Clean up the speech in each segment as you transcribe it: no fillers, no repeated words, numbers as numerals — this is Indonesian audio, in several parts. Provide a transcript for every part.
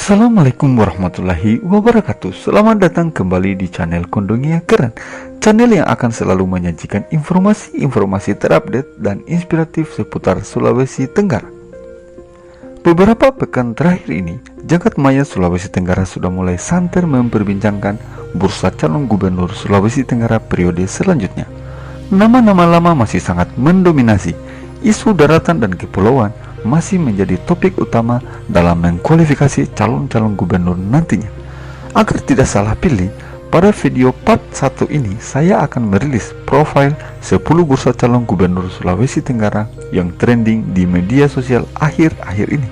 Assalamualaikum warahmatullahi wabarakatuh. Selamat datang kembali di channel Kondongia Keren, channel yang akan selalu menyajikan informasi-informasi terupdate dan inspiratif seputar Sulawesi Tenggara. Beberapa pekan terakhir ini, jagat maya Sulawesi Tenggara sudah mulai santer memperbincangkan bursa calon gubernur Sulawesi Tenggara periode selanjutnya. Nama-nama lama masih sangat mendominasi. Isu daratan dan kepulauan masih menjadi topik utama dalam mengkualifikasi calon-calon gubernur nantinya. Agar tidak salah pilih, pada video part 1 ini saya akan merilis profil 10 bursa calon gubernur Sulawesi Tenggara yang trending di media sosial akhir-akhir ini.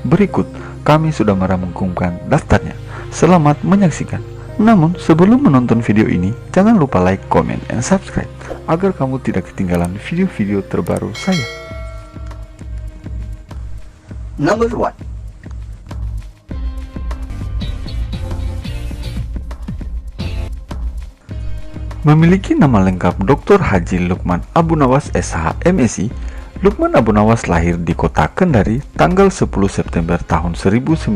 Berikut kami sudah merangkumkan daftarnya. Selamat menyaksikan. Namun sebelum menonton video ini, jangan lupa like, comment, and subscribe agar kamu tidak ketinggalan video-video terbaru saya. Number 1. Memiliki nama lengkap Dr. Haji Lukman Abu Nawas SH MSI, Lukman Abu Nawas lahir di kota Kendari tanggal 10 September tahun 1958.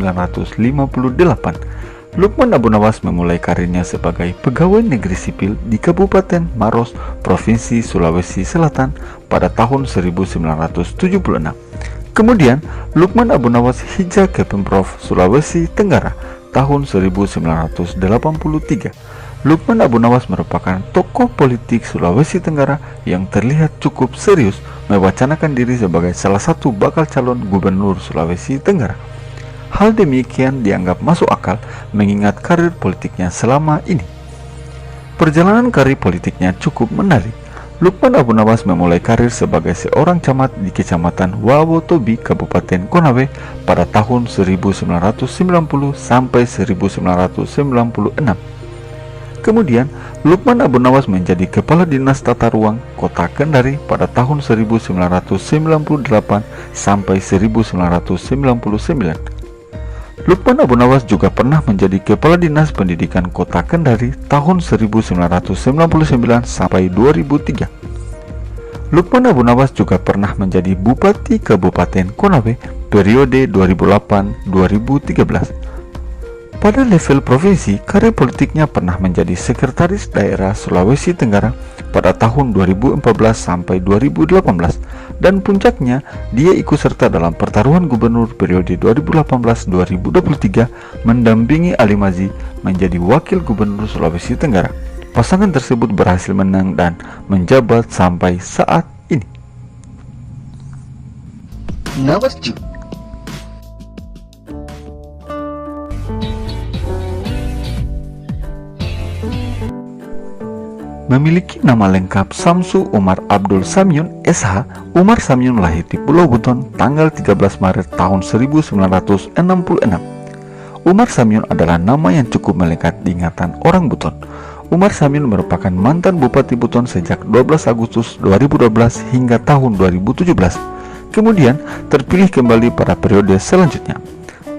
Lukman Abu Nawas memulai karirnya sebagai pegawai negeri sipil di Kabupaten Maros, Provinsi Sulawesi Selatan pada tahun 1976. Kemudian, Lukman Abu Nawas hijrah ke Pemprov Sulawesi Tenggara tahun 1983. Lukman Abu Nawas merupakan tokoh politik Sulawesi Tenggara yang terlihat cukup serius mewacanakan diri sebagai salah satu bakal calon gubernur Sulawesi Tenggara. Hal demikian dianggap masuk akal mengingat karir politiknya selama ini. Perjalanan karir politiknya cukup menarik. Lukman Abu Nawas memulai karir sebagai seorang camat di Kecamatan Wawotobi, Kabupaten Konawe pada tahun 1990 sampai 1996. Kemudian, Lukman Abu Nawas menjadi Kepala Dinas Tata Ruang Kota Kendari pada tahun 1998 sampai 1999. Lukman Abu Nawas juga pernah menjadi Kepala Dinas Pendidikan Kota Kendari tahun 1999 sampai 2003. Lukman Abu Nawas juga pernah menjadi Bupati Kabupaten Konawe periode 2008-2013. Pada level provinsi, karir politiknya pernah menjadi Sekretaris Daerah Sulawesi Tenggara pada tahun 2014 sampai 2018, dan puncaknya dia ikut serta dalam pertarungan gubernur periode 2018-2023 mendampingi Ali Mazi menjadi Wakil Gubernur Sulawesi Tenggara. Pasangan tersebut berhasil menang dan menjabat sampai saat ini. Number 2. Memiliki nama lengkap Samsu Umar Abdul Samyun SH. Umar Samyun lahir di Pulau Buton tanggal 13 Maret tahun 1966. Umar Samyun adalah nama yang cukup melekat di ingatan orang Buton. Umar Samyun merupakan mantan Bupati Buton sejak 12 Agustus 2012 hingga tahun 2017. Kemudian terpilih kembali pada periode selanjutnya.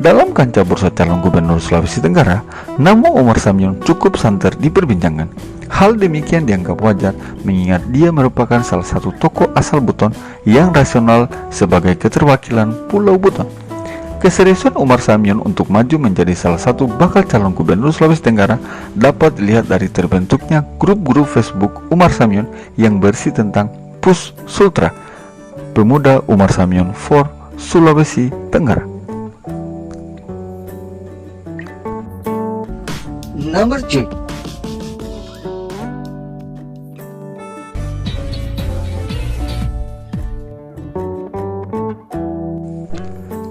Dalam kancah bursa calon gubernur Sulawesi Tenggara, nama Umar Samyun cukup santer diperbincangkan. Hal demikian dianggap wajar mengingat dia merupakan salah satu tokoh asal Buton yang rasional sebagai keterwakilan Pulau Buton. Keseriusan Umar Samyun untuk maju menjadi salah satu bakal calon gubernur Sulawesi Tenggara dapat dilihat dari terbentuknya grup-grup Facebook Umar Samyun yang berisi tentang Push Sultra, Pemuda Umar Samyun for Sulawesi Tenggara. Number 3.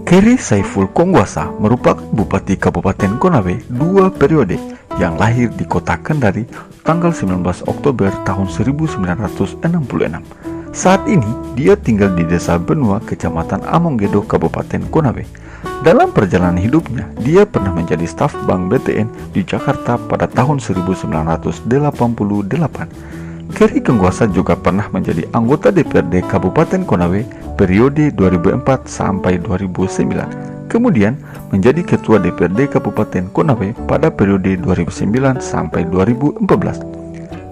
Keri Saiful Kongwasa merupakan Bupati Kabupaten Konawe 2 periode yang lahir di kota Kendari tanggal 19 Oktober tahun 1966. Saat ini dia tinggal di Desa Benua, Kecamatan Amonggedo, Kabupaten Konawe. Dalam perjalanan hidupnya, dia pernah menjadi staf Bank BTN di Jakarta pada tahun 1988. Keri Kongwasa juga pernah menjadi anggota DPRD Kabupaten Konawe periode 2004 sampai 2009. Kemudian menjadi Ketua DPRD Kabupaten Konawe pada periode 2009 sampai 2014.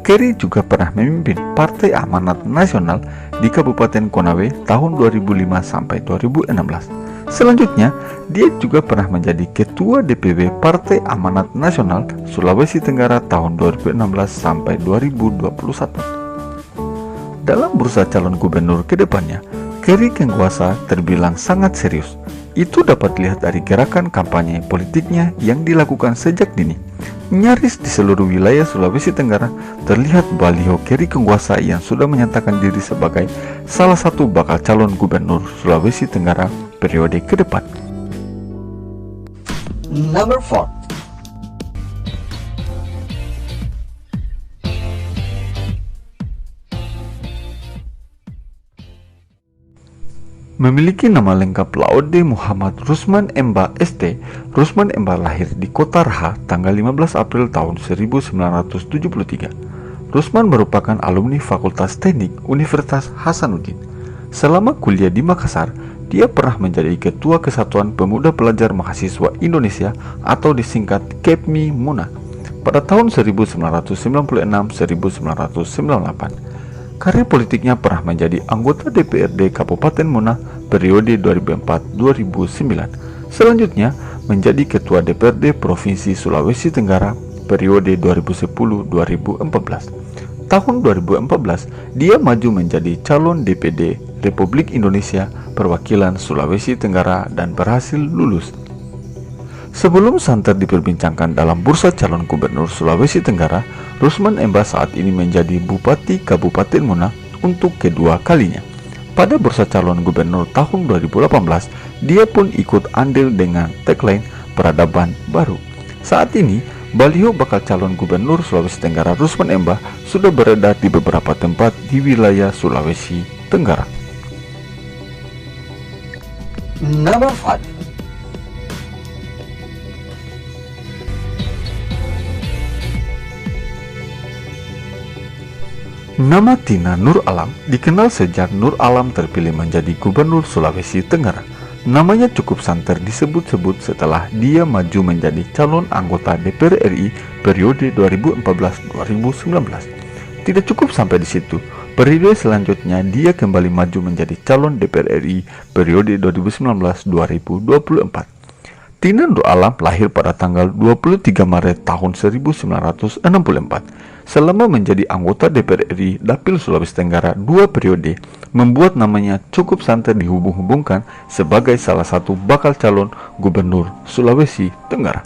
Keri juga pernah memimpin Partai Amanat Nasional di Kabupaten Konawe tahun 2005 sampai 2016. Selanjutnya, dia juga pernah menjadi Ketua DPW Partai Amanat Nasional Sulawesi Tenggara tahun 2016 sampai 2021. Dalam bursa calon gubernur ke depannya, Keri Kengkuasa terbilang sangat serius. Itu dapat dilihat dari gerakan kampanye politiknya yang dilakukan sejak dini. Nyaris di seluruh wilayah Sulawesi Tenggara terlihat baliho Keri Kengkuasa yang sudah menyatakan diri sebagai salah satu bakal calon gubernur Sulawesi Tenggara periode ke depan. Number 4. Memiliki nama lengkap Laude Muhammad Rusman Emba ST. Rusman Emba lahir di Kota Raha tanggal 15 April tahun 1973. Rusman merupakan alumni Fakultas Teknik Universitas Hasanuddin. Selama kuliah di Makassar, dia pernah menjadi Ketua Kesatuan Pemuda Pelajar Mahasiswa Indonesia atau disingkat KEPMI Muna pada tahun 1996-1998. Karir politiknya pernah menjadi anggota DPRD Kabupaten Muna periode 2004-2009. Selanjutnya menjadi Ketua DPRD Provinsi Sulawesi Tenggara periode 2010-2014. Tahun 2014, dia maju menjadi calon DPD Republik Indonesia perwakilan Sulawesi Tenggara dan berhasil lulus. Sebelum santer diperbincangkan dalam bursa calon gubernur Sulawesi Tenggara, Rusman Emba saat ini menjadi Bupati Kabupaten Muna untuk kedua kalinya. Pada bursa calon gubernur tahun 2018, dia pun ikut andil dengan tagline Peradaban Baru. Saat ini, baliho bakal calon gubernur Sulawesi Tenggara Rusman Emba sudah beredar di beberapa tempat di wilayah Sulawesi Tenggara. Number 5. Nama Tina Nur Alam dikenal sejak Nur Alam terpilih menjadi gubernur Sulawesi Tenggara. Namanya cukup santer disebut-sebut setelah dia maju menjadi calon anggota DPR RI periode 2014-2019. Tidak cukup sampai di situ. Periode selanjutnya dia kembali maju menjadi calon DPR RI periode 2019-2024. Tina Nur Alam lahir pada tanggal 23 Maret tahun 1964. Selama menjadi anggota DPR RI Dapil Sulawesi Tenggara 2 periode, membuat namanya cukup santer dihubung-hubungkan sebagai salah satu bakal calon gubernur Sulawesi Tenggara.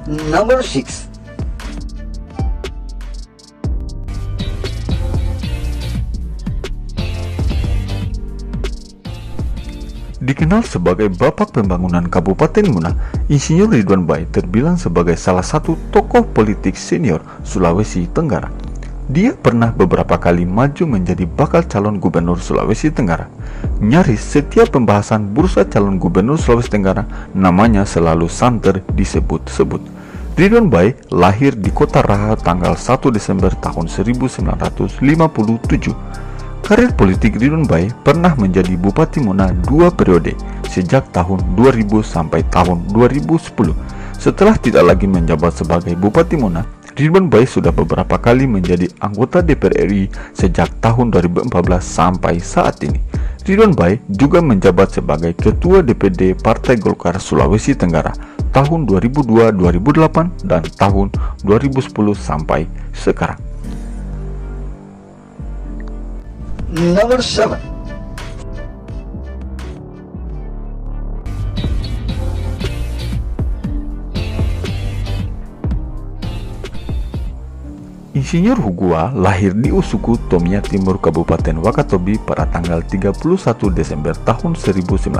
Number 6. Dikenal sebagai Bapak Pembangunan Kabupaten Muna, Insinyur Ridwan Bai terbilang sebagai salah satu tokoh politik senior Sulawesi Tenggara. Dia pernah beberapa kali maju menjadi bakal calon gubernur Sulawesi Tenggara. Nyaris setiap pembahasan bursa calon gubernur Sulawesi Tenggara, namanya selalu santer disebut-sebut. Ridwan Bai lahir di Kota Raha tanggal 1 Desember tahun 1957. Karir politik Ridwan Bai pernah menjadi Bupati Muna 2 periode, sejak tahun 2000 sampai tahun 2010. Setelah tidak lagi menjabat sebagai Bupati Muna, Ridwan Bai sudah beberapa kali menjadi anggota DPR RI sejak tahun 2014 sampai saat ini. Ridwan Bai juga menjabat sebagai Ketua DPD Partai Golkar Sulawesi Tenggara tahun 2002-2008 dan tahun 2010 sampai sekarang. Number 7. Insinyur Hugua lahir di Usuku, Tomia Timur, Kabupaten Wakatobi pada tanggal 31 Desember tahun 1961.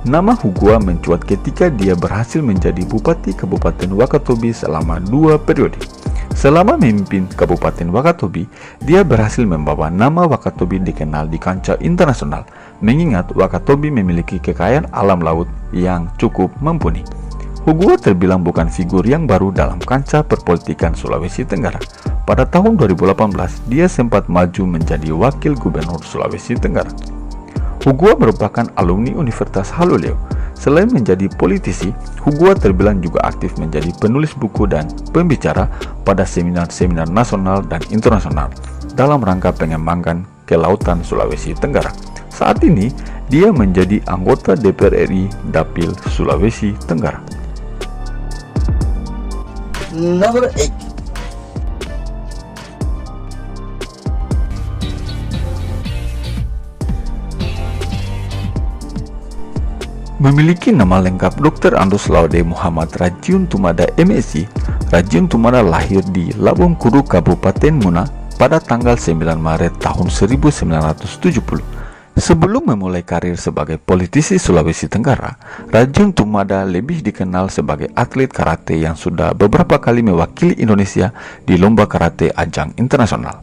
Nama Hugua mencuat ketika dia berhasil menjadi Bupati Kabupaten Wakatobi selama 2 periode. Selama memimpin Kabupaten Wakatobi, dia berhasil membawa nama Wakatobi dikenal di kancah internasional, mengingat Wakatobi memiliki kekayaan alam laut yang cukup mumpuni. Hugua terbilang bukan figur yang baru dalam kancah perpolitikan Sulawesi Tenggara. Pada tahun 2018, dia sempat maju menjadi Wakil Gubernur Sulawesi Tenggara. Hugua merupakan alumni Universitas Haluleo. Selain menjadi politisi, Hugua terbilang juga aktif menjadi penulis buku dan pembicara pada seminar-seminar nasional dan internasional dalam rangka pengembangan kelautan Sulawesi Tenggara. Saat ini, dia menjadi anggota DPR RI Dapil Sulawesi Tenggara. Number 8. Memiliki nama lengkap Dr. Andus Laude Muhammad Rajiun Tumada MSc, Rajiun Tumada lahir di Labong Kuru, Kabupaten Muna pada tanggal 9 Maret tahun 1970. Sebelum memulai karir sebagai politisi Sulawesi Tenggara, Rajiun Tumada lebih dikenal sebagai atlet karate yang sudah beberapa kali mewakili Indonesia di lomba karate ajang internasional.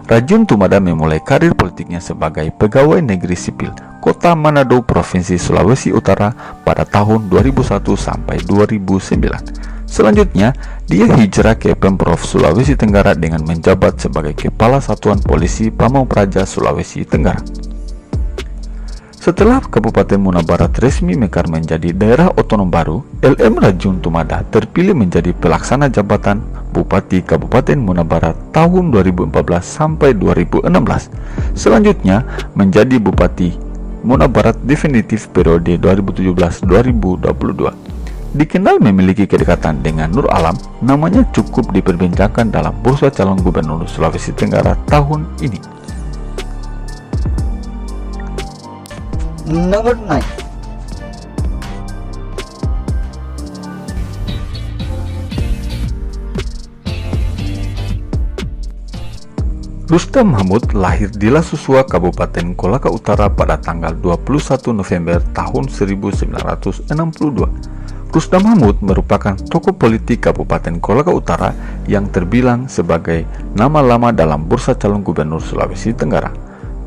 Rajiun Tumada memulai karir politiknya sebagai pegawai negeri sipil Kota Manado, Provinsi Sulawesi Utara pada tahun 2001 sampai 2009. Selanjutnya, dia hijrah ke Pemprov Sulawesi Tenggara dengan menjabat sebagai Kepala Satuan Polisi Pamong Praja Sulawesi Tenggara. Setelah Kabupaten Muna Barat resmi mekar menjadi daerah otonom baru, LM Rajiun Tumada terpilih menjadi pelaksana jabatan Bupati Kabupaten Muna Barat tahun 2014 sampai 2016. Selanjutnya menjadi Bupati Muna Barat definitif periode 2017-2022. Dikenal memiliki kedekatan dengan Nur Alam, namanya cukup diperbincangkan dalam bursa calon gubernur Sulawesi Tenggara tahun ini. Number 9. Rustam Mahmud lahir di Lasusua, Kabupaten Kolaka Utara pada tanggal 21 November tahun 1962. Rustam Mahmud merupakan tokoh politik Kabupaten Kolaka Utara yang terbilang sebagai nama lama dalam bursa calon gubernur Sulawesi Tenggara.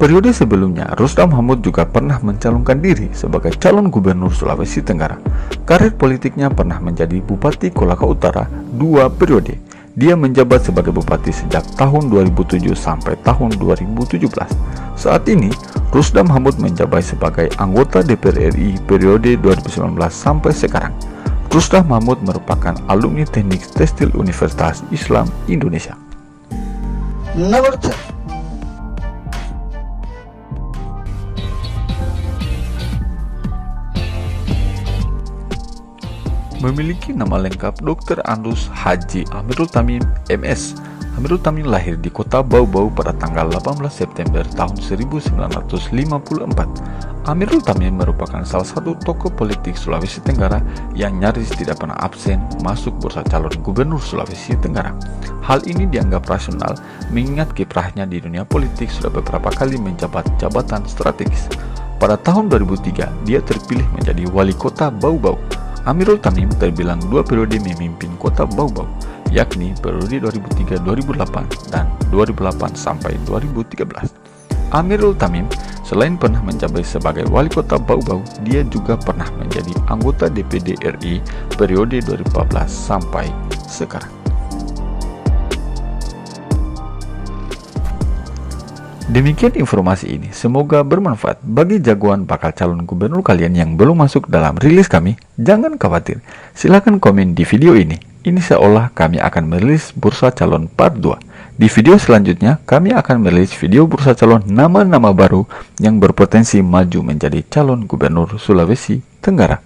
Periode sebelumnya, Rustam Mahmud juga pernah mencalonkan diri sebagai calon gubernur Sulawesi Tenggara. Karir politiknya pernah menjadi Bupati Kolaka Utara 2 periode. Dia menjabat sebagai bupati sejak tahun 2007 sampai tahun 2017. Saat ini, Rustam Mahmud menjabat sebagai anggota DPR RI periode 2019 sampai sekarang. Rustam Mahmud merupakan alumni Teknik Tekstil Universitas Islam Indonesia. Number 10. Memiliki nama lengkap Dr. Andus Haji Amirul Tamim MS. Amirul Tamim lahir di kota Bau-Bau pada tanggal 18 September tahun 1954. Amirul Tamim merupakan salah satu tokoh politik Sulawesi Tenggara yang nyaris tidak pernah absen masuk bursa calon gubernur Sulawesi Tenggara. Hal ini dianggap rasional mengingat kiprahnya di dunia politik sudah beberapa kali menjabat jabatan strategis. Pada tahun 2003, dia terpilih menjadi wali kota Bau-Bau. Amirul Tamim terbilang 2 periode memimpin kota Bau-Bau, yakni periode 2003-2008 dan 2008 sampai 2013. Amirul Tamim selain pernah menjabat sebagai wali kota Bau-Bau, dia juga pernah menjadi anggota DPD RI periode 2014 sampai sekarang. Demikian informasi ini, semoga bermanfaat bagi jagoan bakal calon gubernur kalian yang belum masuk dalam rilis kami. Jangan khawatir, silahkan komen di video ini. Ini seolah kami akan merilis bursa calon part 2. Di video selanjutnya, kami akan merilis video bursa calon nama-nama baru yang berpotensi maju menjadi calon gubernur Sulawesi Tenggara.